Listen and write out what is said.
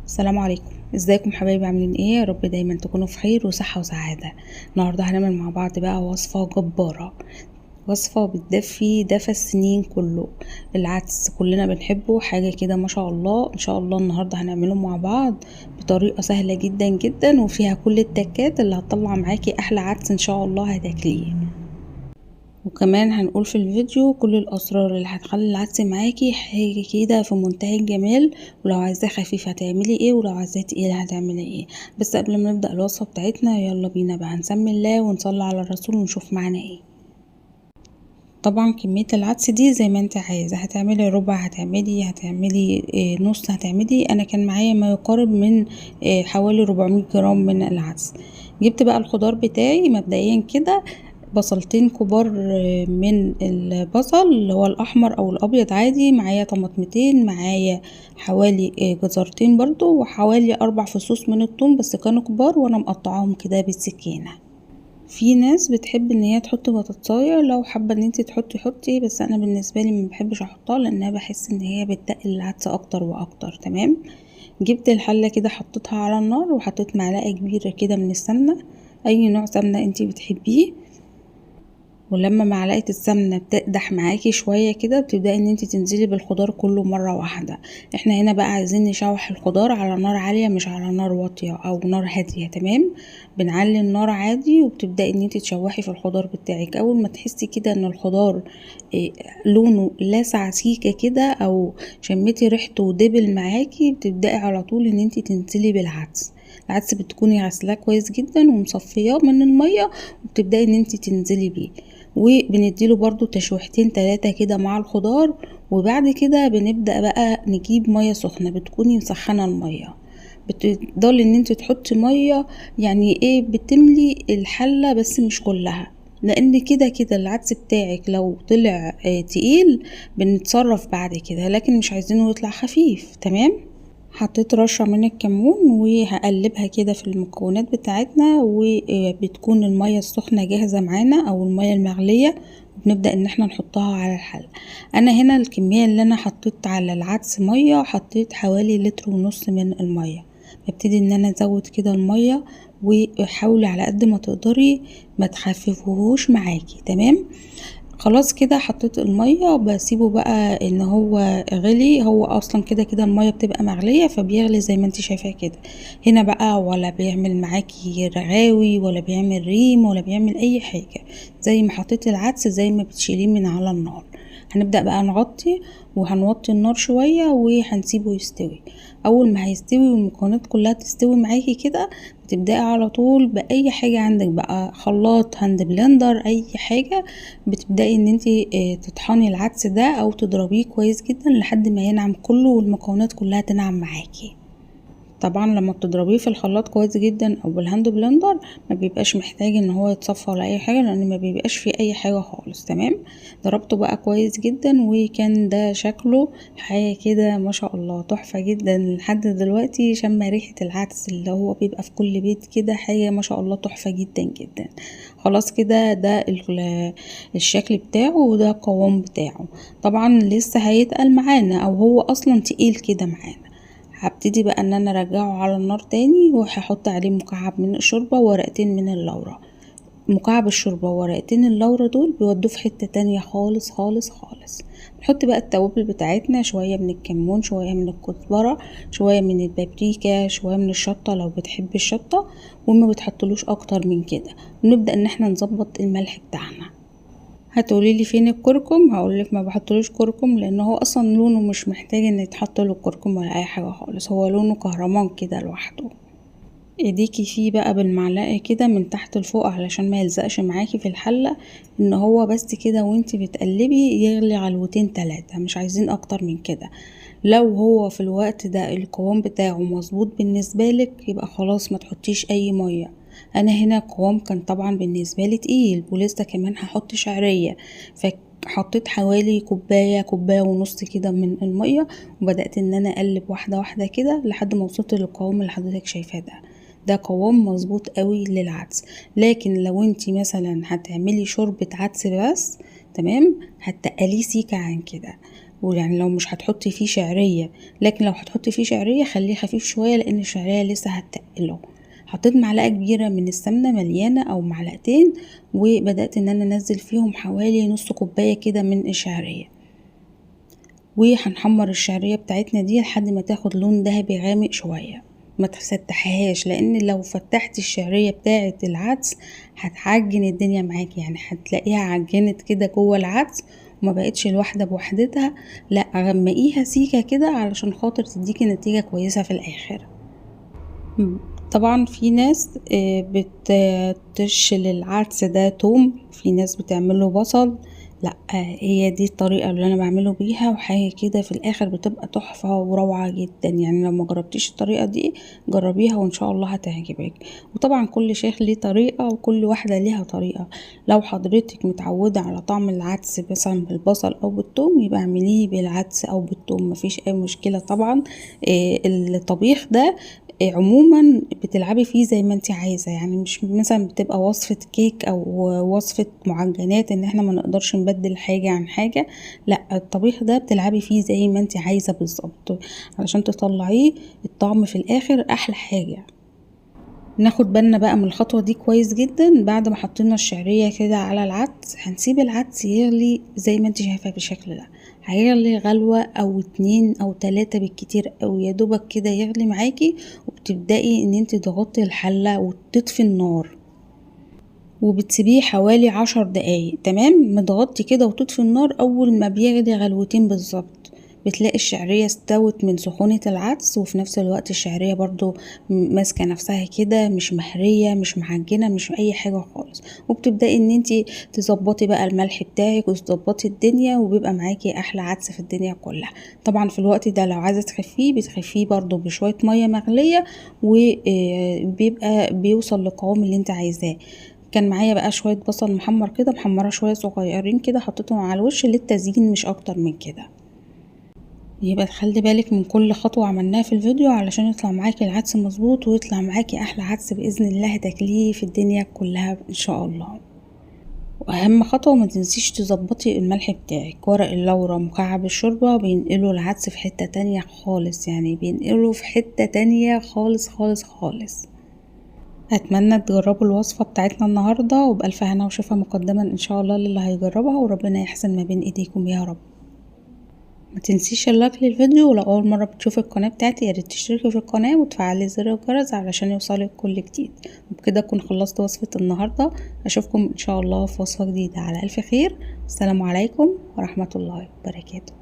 السلام عليكم. ازيكم حبايبي؟ عاملين ايه؟ يا رب دايما تكونوا في خير وصحة وسعادة. النهاردة هنعمل مع بعض بقى وصفة جبارة، وصفة بتدفي دفى السنين كله. العدس كلنا بنحبه، حاجة كده ما شاء الله. ان شاء الله النهاردة هنعمله مع بعض بطريقة سهلة جدا جدا، وفيها كل التكات اللي هتطلع معاكي احلى عدس ان شاء الله هتاكليه. وكمان هنقول في الفيديو كل الاسرار اللي هتخلي العدس معاكي حاجه كده في منتهى الجمال، ولو عايزاه خفيف هتعملي ايه، ولو عايزاه تقيل هتعملي ايه. بس قبل ما نبدا الوصفه بتاعتنا يلا بينا بقى نسمي الله ونصلي على الرسول ونشوف معانا ايه. طبعا كميه العدس دي زي ما انت عايزه، هتعملي ربع، هتعملي نص، هتعملي. انا كان معايا ما يقارب من حوالي 400 جرام من العدس. جبت بقى الخضار بتاعي مبدئيا كده، بصلتين كبار من البصل اللي هو الاحمر او الابيض عادي، معايا طماطمتين، معايا حوالي جزرتين برضو، وحوالي 4 فصوص من الثوم بس كانوا كبار وانا مقطعاهم كده بالسكينه. في ناس بتحب ان هي تحط بطاطسايه، لو حابه ان انت تحطي حطي، بس انا بالنسبه لي ما بحبش احطها لانها بحس ان هي بتقل العدس اكتر واكتر. تمام. جبت الحله كده حطيتها على النار وحطيت معلقه كبيره كده من السمنه، اي نوع سمنه انت بتحبيه. ولما معلقه السمنه بتقدح معاكي شويه كده بتبداي ان انت تنزلي بالخضار كله مره واحده. احنا هنا بقى عايزين نشوح الخضار على نار عاليه مش على نار واطيه او نار هاديه. تمام. بنعلي النار عادي وبتبداي ان انت تشوحي في الخضار بتاعك. اول ما تحسي كده ان الخضار لونه لسع سيكه كده او شميتي ريحته ودبل معاكي، بتبداي على طول ان انت تنزلي بالعدس. العدس بتكوني غسلاه كويس جدا ومصفياه من الميه، وبتبداي ان انت تنزلي بيه، وبنديله برضو تشويحتين 3 كده مع الخضار. وبعد كده بنبدأ بقى نجيب مية سخنة، بتكوني مسخنة المية. بتفضلي ان انت تحطي مية، يعني ايه، بتملي الحلة بس مش كلها، لان كده كده العدس بتاعك لو طلع تقيل بنتصرف بعد كده، لكن مش عايزينه يطلع خفيف. تمام. حطيت رشة من الكمون وهقلبها كده في المكونات بتاعتنا، وبتكون المية السخنة جاهزة معانا او المية المغلية، وبنبدأ ان احنا نحطها على الحل. انا هنا الكمية اللي انا حطيت على العدس مية، حطيت حوالي لتر ونص من المية. ببتدي ان انا ازود كده المية، وحاولي على قد ما تقدري ما تخففوهوش معاكي. تمام. خلاص كده حطيت المية، بسيبه بقى ان هو غلي. هو اصلا كده كده المية بتبقى مغلية فبيغلي زي ما انت شايفاه كده. هنا بقى ولا بيعمل معاكي رغاوي ولا بيعمل ريم ولا بيعمل اي حاجة، زي ما حطيت العدس زي ما بتشيليه من على النار. هنبدأ بقى نغطي، وهنوطي النار شوية وهنسيبه يستوي. اول ما هيستوي والمكونات كلها تستوي معاكي كده، بتبدأي على طول بأي حاجة عندك بقى، خلاط، هاند بلندر، اي حاجة. بتبدأي ان انتي تطحني العدس ده او تضربيه كويس جدا لحد ما ينعم كله والمكونات كلها تنعم معاكي. طبعا لما بتضربيه في الخلاط كويس جدا او بالهاند بلندر ما بيبقاش محتاج ان هو يتصفى ولا اي حاجه، لان ما بيبقاش فيه اي حاجه خالص. تمام. ضربته بقى كويس جدا وكان ده شكله حاجه كده ما شاء الله تحفه جدا. لحد دلوقتي شم ريحه العدس اللي هو بيبقى في كل بيت كده، حاجه ما شاء الله تحفه جدا جدا. خلاص كده ده الشكل بتاعه وده القوام بتاعه. طبعا لسه هيتقل معانا او هو اصلا تقيل كده معانا. هبتدي بقى ان انا ارجعه على النار تاني، وهحط عليه مكعب من الشوربة وورقتين من اللورة. مكعب الشوربة وورقتين اللورة دول بيودوه في حتة تانية خالص خالص خالص. نحط بقى التوابل بتاعتنا، شوية من الكمون، شوية من الكزبرة، شوية من البابريكا، شوية من الشطة لو بتحب الشطة، وما بتحطلوش اكتر من كده. ونبدأ ان احنا نظبط الملح بتاعنا. هتقولي لي فين الكركم؟ هقولك ما بحطلوش كركم لان هو اصلا لونه مش محتاج ان يتحط له كركم ولا اي حاجه خالص، هو لونه كهرمان كده لوحده. ايديكي فيه بقى بالمعلقه كده من تحت لفوق علشان ما يلزقش معاكي في الحله، ان هو بس كده وانتي بتقلبي يغلي علوتين 3، مش عايزين اكتر من كده. لو هو في الوقت ده القوام بتاعه مظبوط بالنسبه لك يبقى خلاص ما تحطيش اي ميه. انا هنا القوام كان طبعا بالنسبه لي تقيل، ولسه كمان هحط شعريه، فحطيت حوالي كوبايه ونص كده من الميه، وبدات ان انا اقلب واحده واحده كده لحد ما وصلت للقوام اللي حضرتك شايفاه ده. ده قوام مظبوط قوي للعدس. لكن لو انتي مثلا هتعملي شوربه عدس بس، تمام، هتقليه سيكه عن كده. ويعني لو مش هتحطي فيه شعرية، لكن لو هتحطي فيه شعرية خليه خفيف شوية لان الشعرية لسه هتقله. حطيت معلقة كبيرة من السمنة مليانة او معلقتين، وبدأت ان انا انزل فيهم حوالي نص كوباية كده من الشعرية، وهنحمر الشعرية بتاعتنا دي لحد ما تاخد لون ذهبي غامق شوية. ما تفتحهاش لان لو فتحت الشعرية بتاعة العدس هتعجن الدنيا معاكي، يعني هتلاقيها عجنت كده جوه العدس وما بقتش الواحدة بوحدتها. لا، غمقيها سيكة كده علشان خاطر تديكي نتيجة كويسة في الاخر. طبعا في ناس بتشيل العدس ده توم، في ناس بتعمله بصل. لا، هي دي الطريقة اللي انا بعمله بيها، وحاجة كده في الاخر بتبقى تحفة وروعة جدا. يعني لو ما جربتيش الطريقة دي جربيها وان شاء الله هتعجبك. وطبعا كل شيخ ليه طريقة وكل واحدة ليها طريقة. لو حضرتك متعودة على طعم العدس مثلا بالبصل او بالثوم يبقى اعمليه بالعدس او بالثوم، مفيش اي مشكلة طبعا. الطبيخ ده عموما بتلعبي فيه زي ما انت عايزة، يعني مش مثلا بتبقى وصفة كيك او وصفة معجنات ان احنا ما نقدرش نبدل حاجة عن حاجة. لا، الطبيخ ده بتلعبي فيه زي ما انت عايزة بالظبط علشان تطلعيه الطعم في الاخر احلى حاجة. ناخد بالنا بقى من الخطوة دي كويس جدا. بعد ما حطينا الشعرية كده على العدس هنسيب العدس يغلي زي ما انت شايفة بالشكل ده. هيغلي غلوة او 2 او 3 بالكتير اوي، يا دوبك كده يغلي معاكي، وبتبدأي ان انت تغطي الحلة وتطفي النار وبتسيبيه حوالي 10 دقايق. تمام، متغطي كده وتطفي النار. اول ما بيغلي غلوتين بالظبط بتلاقي الشعرية استوت من سخونة العدس، وفي نفس الوقت الشعرية برضو ماسكة نفسها كده، مش مهرية مش معجنة مش اي حاجة خالص. وبتبدأي ان انتي تظبطي بقى الملح بتاعك وتظبطي الدنيا، وبيبقى معاكي احلى عدس في الدنيا كلها. طبعا في الوقت ده لو عايزة تخفيه بتخفيه برضو بشوية مية مغلية، وبيبقى بيوصل للقوام اللي انت عايزاه. كان معايا بقى شوية بصل محمر كده، محمرة شوية صغيرين كده، حطيتهم على الوش للتزيين مش اكتر من كده. يبقى تخلي بالك من كل خطوة عملناها في الفيديو علشان يطلع معاكي العدس مظبوط، ويطلع معاكي احلى عدس بإذن الله تاكليه في الدنيا كلها ان شاء الله. واهم خطوة ما تنسيش تظبطي الملح بتاعك. ورق اللورا مكعب الشوربة بينقلوا العدس في حتة تانية خالص، يعني بينقلوا في حتة تانية خالص خالص خالص. اتمنى تجربوا الوصفة بتاعتنا النهاردة، وبألف هنا وشفا مقدما ان شاء الله للي هيجربها، وربنا يحسن ما بين ايديكم يا رب. ما تنسيش اللايك للفيديو، ولو اول مره بتشوفي القناه بتاعتي ياريت تشتركي في القناه وتفعلي زر الجرس علشان يوصلك كل جديد. وبكده اكون خلصت وصفه النهارده. اشوفكم ان شاء الله في وصفه جديده على الف خير. السلام عليكم ورحمه الله وبركاته.